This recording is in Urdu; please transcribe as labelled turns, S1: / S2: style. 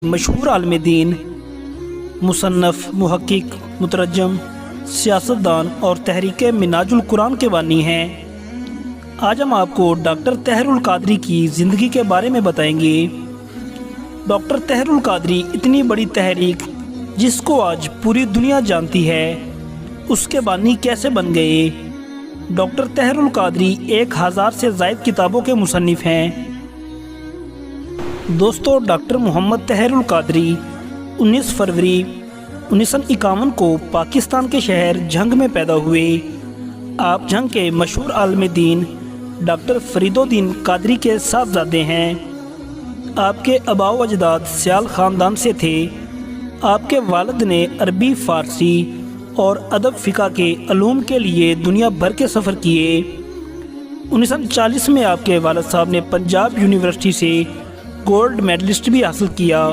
S1: مشہور عالم دین، مصنف، محقق، مترجم، سیاستدان اور تحریک منہاج القرآن کے بانی ہیں۔ آج ہم آپ کو ڈاکٹر طاہر القادری کی زندگی کے بارے میں بتائیں گے۔ ڈاکٹر طاہر القادری اتنی بڑی تحریک جس کو آج پوری دنیا جانتی ہے، اس کے بانی کیسے بن گئے؟ ڈاکٹر طاہر القادری 1000 سے زائد کتابوں کے مصنف ہیں۔ دوستو، ڈاکٹر محمد طاہر القادری 19 فروری 1951 کو پاکستان کے شہر جھنگ میں پیدا ہوئے۔ آپ جھنگ کے مشہور عالم دین ڈاکٹر فرید الدین قادری کے صاحبزادے ہیں۔ آپ کے آباء و اجداد سیال خاندان سے تھے۔ آپ کے والد نے عربی، فارسی اور ادب فقہ کے علوم کے لیے دنیا بھر کے سفر کیے۔ 1940 میں آپ کے والد صاحب نے پنجاب یونیورسٹی سے گولڈ میڈلسٹ بھی حاصل کیا۔